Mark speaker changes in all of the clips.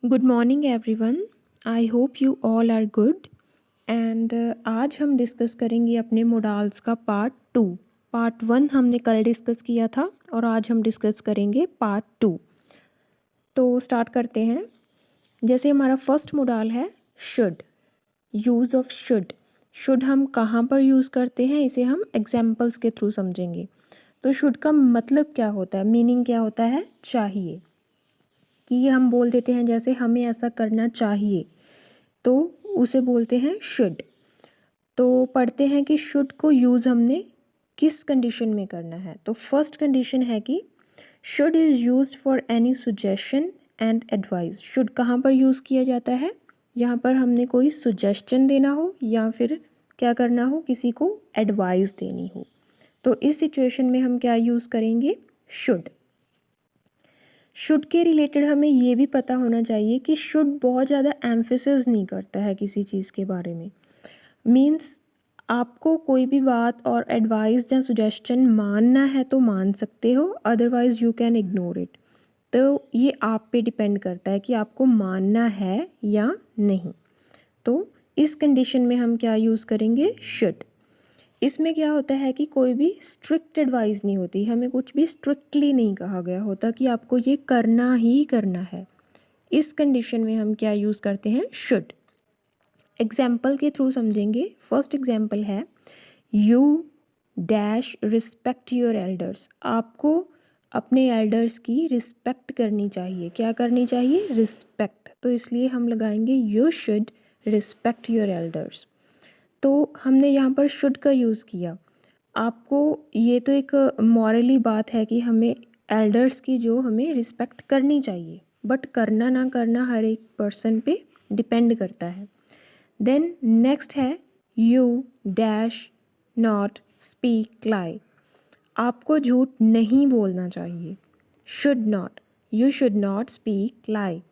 Speaker 1: Good morning everyone. I hope you all are good and आज हम discuss करेंगे अपने मोडाल्स का पार्ट 2। पार्ट 1 हमने कल डिस्कस किया था और आज हम डिस्कस करेंगे पार्ट 2। तो स्टार्ट करते हैं। जैसे हमारा फर्स्ट मोडाल है should. Use of should. Should हम कहाँ पर यूज़ करते हैं, इसे हम एग्जाम्पल्स के थ्रू समझेंगे। तो शुड का मतलब क्या होता है, मीनिंग क्या होता है, चाहिए। कि ये हम बोल देते हैं जैसे हमें ऐसा करना चाहिए, तो उसे बोलते हैं शुड। तो पढ़ते हैं कि शुड को यूज़ हमने किस कंडीशन में करना है। तो फर्स्ट कंडीशन है कि should is used for any suggestion and advice. Should कहाँ पर यूज़ किया जाता है, यहाँ पर हमने कोई सजेशन देना हो या फिर क्या करना हो, किसी को एडवाइस देनी हो, तो इस सिचुएशन में हम क्या यूज़ करेंगे, शुड। शुड के रिलेटेड हमें ये भी पता होना चाहिए कि शुड बहुत ज़्यादा एम्फेसिस नहीं करता है किसी चीज़ के बारे में। मीन्स आपको कोई भी बात और एडवाइस या सुजेशन मानना है तो मान सकते हो, otherwise you can ignore it. तो ये आप पे डिपेंड करता है कि आपको मानना है या नहीं। तो इस कंडीशन में हम क्या यूज़ करेंगे, शुड। इसमें क्या होता है कि कोई भी स्ट्रिक्ट एडवाइस नहीं होती, हमें कुछ भी स्ट्रिक्टली नहीं कहा गया होता कि आपको ये करना ही करना है। इस कंडीशन में हम क्या यूज़ करते हैं, शुड। एग्जाम्पल के थ्रू समझेंगे। फर्स्ट एग्जाम्पल है you dash respect your elders. आपको अपने एल्डर्स की रिस्पेक्ट करनी चाहिए। क्या करनी चाहिए, रिस्पेक्ट। तो इसलिए हम लगाएंगे you should respect your elders. तो हमने यहाँ पर शुड का यूज़ किया। आपको ये तो एक मॉरली बात है कि हमें एल्डर्स की जो हमें रिस्पेक्ट करनी चाहिए, बट करना ना करना हर एक पर्सन पे डिपेंड करता है। देन नेक्स्ट है you dash not speak lie. आपको झूठ नहीं बोलना चाहिए। Should not, you should not speak lie.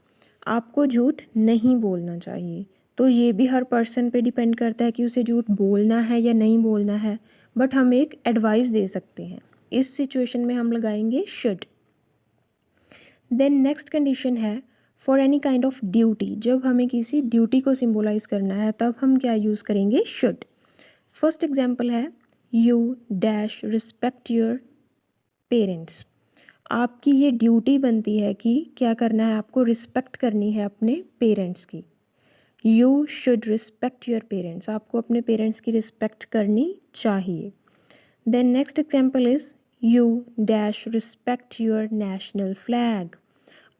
Speaker 1: आपको झूठ नहीं बोलना चाहिए। तो ये भी हर पर्सन पे डिपेंड करता है कि उसे झूठ बोलना है या नहीं बोलना है, बट हम एक एडवाइस दे सकते हैं। इस सिचुएशन में हम लगाएंगे शुड। देन नेक्स्ट कंडीशन है for any kind of duty. जब हमें किसी ड्यूटी को सिंबलाइज करना है तब हम क्या यूज़ करेंगे, शुड। फर्स्ट एग्जाम्पल है you dash respect your parents. आपकी ये ड्यूटी बनती है कि क्या करना है, आपको रिस्पेक्ट करनी है अपने पेरेंट्स की। You should respect your parents. आपको अपने पेरेंट्स की रिस्पेक्ट करनी चाहिए। Then next example is you dash respect your national flag.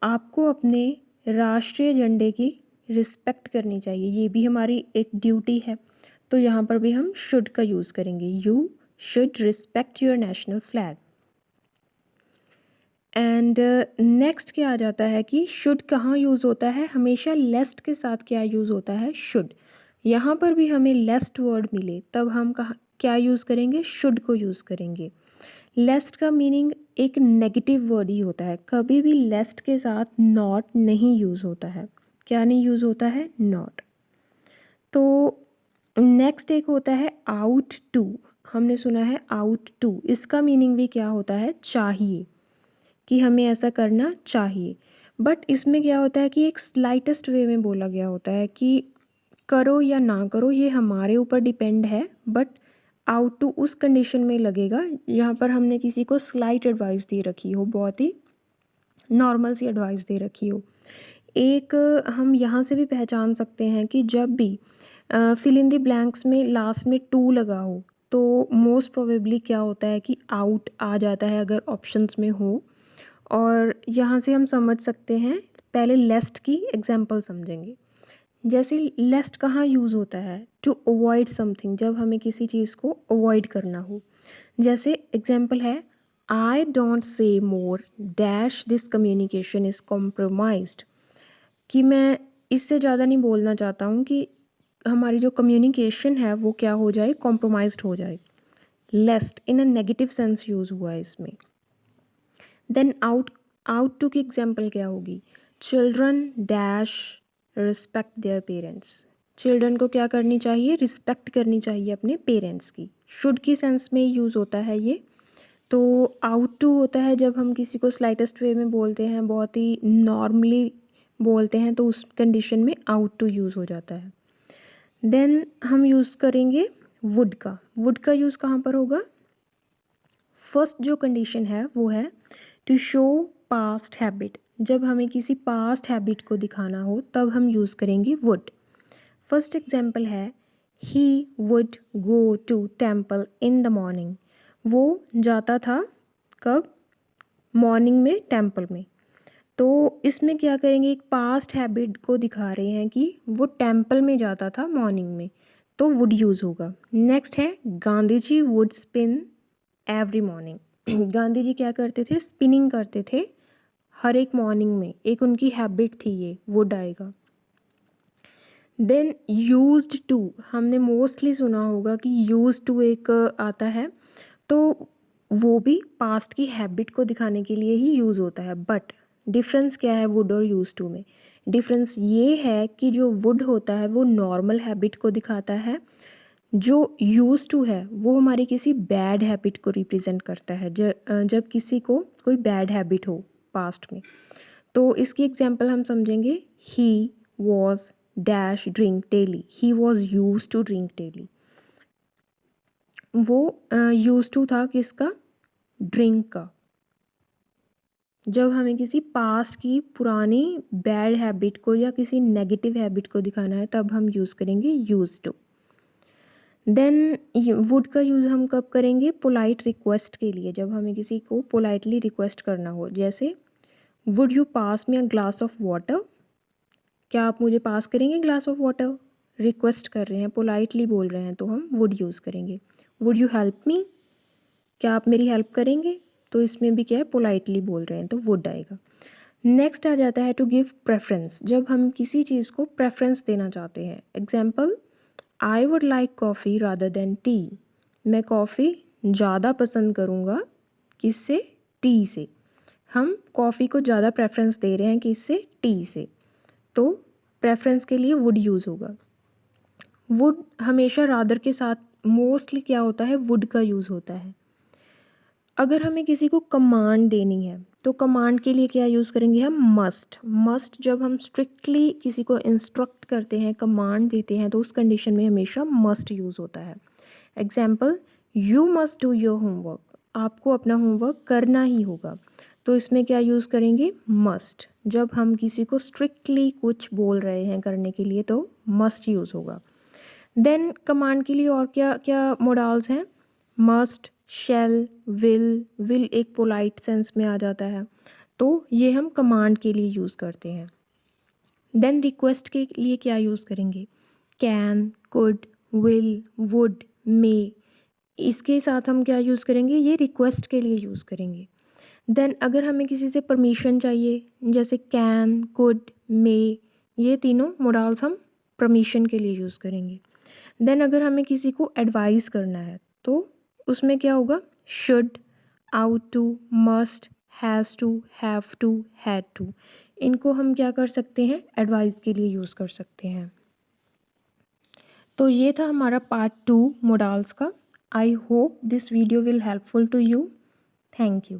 Speaker 1: आपको अपने राष्ट्रीय झंडे की रिस्पेक्ट करनी चाहिए, ये भी हमारी एक ड्यूटी है। तो यहाँ पर भी हम शुड का यूज़ करेंगे, you should respect your national flag. And next क्या आ जाता है कि शुड कहाँ यूज़ होता है, हमेशा लेस्ट के साथ क्या यूज़ होता है, शुड। यहाँ पर भी हमें लेस्ट वर्ड मिले तब हम कहाँ क्या यूज़ करेंगे, शुड को यूज़ करेंगे। लेस्ट का मीनिंग एक नेगेटिव वर्ड ही होता है, कभी भी लेस्ट के साथ नॉट नहीं यूज़ होता है। क्या नहीं यूज़ होता है, नॉट। तो नेक्स्ट एक होता है आउट टू। हमने सुना है आउट टू, इसका मीनिंग भी क्या होता है, चाहिए, कि हमें ऐसा करना चाहिए। बट इसमें क्या होता है कि एक स्लाइटेस्ट वे में बोला गया होता है कि करो या ना करो ये हमारे ऊपर डिपेंड है, बट आउट टू उस कंडीशन में लगेगा जहाँ पर हमने किसी को स्लाइट एडवाइस दे रखी हो, बहुत ही नॉर्मल सी एडवाइस दे रखी हो। एक हम यहाँ से भी पहचान सकते हैं कि जब भी फिल इन द ब्लैंक्स में लास्ट में टू लगा हो तो मोस्ट प्रोबेबली क्या होता है कि आउट आ जाता है अगर ऑप्शंस में हो। और यहाँ से हम समझ सकते हैं, पहले लेस्ट की एग्जाम्पल समझेंगे। जैसे लेस्ट कहाँ यूज़ होता है, टू अवॉइड समथिंग, जब हमें किसी चीज़ को अवॉइड करना हो। जैसे एग्जाम्पल है I don't say more dash this communication is compromised. कि मैं इससे ज़्यादा नहीं बोलना चाहता हूँ कि हमारी जो कम्युनिकेशन है वो क्या हो जाए, कॉम्प्रोमाइज्ड हो जाए। लेस्ट इन अ नेगेटिव सेंस यूज़ हुआ है इसमें। देन आउट टू की एग्जाम्पल क्या होगी, children dash respect their parents. Children को क्या करनी चाहिए, रिस्पेक्ट करनी चाहिए अपने पेरेंट्स की। शुड की सेंस में यूज़ होता है ये। तो आउट टू होता है जब हम किसी को स्लाइटेस्ट वे में बोलते हैं, बहुत ही नॉर्मली बोलते हैं तो उस कंडीशन में आउट टू यूज़ हो जाता है। देन हम यूज़ करेंगे वुड का। वुड का यूज़ कहाँ पर होगा? फर्स्ट जो कंडीशन है वो है टू शो पास्ट हैबिट। जब हमें किसी पास्ट हैबिट को दिखाना हो तब हम यूज़ करेंगे वुड। फर्स्ट एग्जाम्पल है he would go to temple in the morning. वो जाता था कब? मॉर्निंग में टेम्पल में। तो इसमें क्या करेंगे, एक पास्ट हैबिट को दिखा रहे हैं कि वो टेम्पल में जाता था मॉर्निंग में, तो वुड यूज़ होगा। नेक्स्ट है Gandhi ji would spin every morning. Gandhi ji क्या करते थे? स्पिनिंग करते थे हर एक मॉर्निंग में, एक उनकी हैबिट थी, ये वुड आएगा। देन यूज्ड टू, हमने मोस्टली सुना होगा कि यूज्ड टू एक आता है, तो वो भी पास्ट की हैबिट को दिखाने के लिए ही यूज़ होता है। बट डिफरेंस क्या है वुड और यूज़ टू में? डिफरेंस ये है कि जो वुड होता है वो नॉर्मल हैबिट को दिखाता है, जो यूज़ टू है वो हमारी किसी बैड हैबिट को रिप्रेजेंट करता है, जब किसी को कोई बैड हैबिट हो पास्ट में। तो इसकी एग्जांपल हम समझेंगे, he was dash drink daily, he was use to drink daily. वो यूज टू था किसका? ड्रिंक का। जब हमें किसी पास्ट की पुरानी बैड हैबिट को या किसी नेगेटिव हैबिट को दिखाना है तब हम यूज़ करेंगे यूज टू। देन वुड का यूज़ हम कब करेंगे? पोलाइट रिक्वेस्ट के लिए, जब हमें किसी को पोलाइटली रिक्वेस्ट करना हो। जैसे would you pass me a glass of water, क्या आप मुझे पास करेंगे ग्लास ऑफ वाटर? रिक्वेस्ट कर रहे हैं, पोलाइटली बोल रहे हैं, तो हम वुड यूज़ करेंगे। वुड यू हेल्प मी, क्या आप मेरी हेल्प करेंगे? तो इसमें भी क्या है, पोलाइटली बोल रहे हैं, तो वुड आएगा। नेक्स्ट आ जाता है टू गिव प्रेफरेंस, जब हम किसी चीज़ को प्रेफरेंस देना चाहते हैं। Example, I would like coffee rather than T, मैं कॉफ़ी ज़्यादा पसंद करूँगा किससे? टी से। हम कॉफ़ी को ज़्यादा प्रेफरेंस दे रहे हैं किससे? टी से, तो प्रेफरेंस के लिए वुड यूज़ होगा। वुड हमेशा रादर के साथ मोस्टली क्या होता है? वुड का यूज़ होता है। अगर हमें किसी को कमांड देनी है तो कमांड के लिए क्या यूज़ करेंगे हम? मस्ट। मस्ट जब हम स्ट्रिक्टली किसी को इंस्ट्रक्ट करते हैं, कमांड देते हैं, तो उस कंडीशन में हमेशा मस्ट यूज़ होता है। Example, you must do your homework, आपको अपना होमवर्क करना ही होगा, तो इसमें क्या यूज़ करेंगे? मस्ट। जब हम किसी को स्ट्रिक्टली कुछ बोल रहे हैं करने के लिए तो मस्ट यूज़ होगा। देन कमांड के लिए और क्या क्या मोडाल्स हैं? Must, shall, will. विल एक पोलाइट सेंस में आ जाता है, तो ये हम कमांड के लिए यूज़ करते हैं। देन रिक्वेस्ट के लिए क्या यूज़ करेंगे? कैन, कुड, विल, वुड, मे। इसके साथ हम क्या यूज़ करेंगे? ये रिक्वेस्ट के लिए यूज़ करेंगे। देन अगर हमें किसी से परमिशन चाहिए, जैसे कैन, कुड, मे, ये तीनों मोडाल्स हम परमिशन के लिए यूज़ करेंगे। देन अगर हमें किसी को एडवाइस करना है तो उसमें क्या होगा? Should, ought to, must, has to, have to, had to. इनको हम क्या कर सकते हैं? एडवाइस के लिए यूज़ कर सकते हैं। तो ये था हमारा पार्ट 2 मोडाल्स का। I hope this video will helpful to you. Thank you.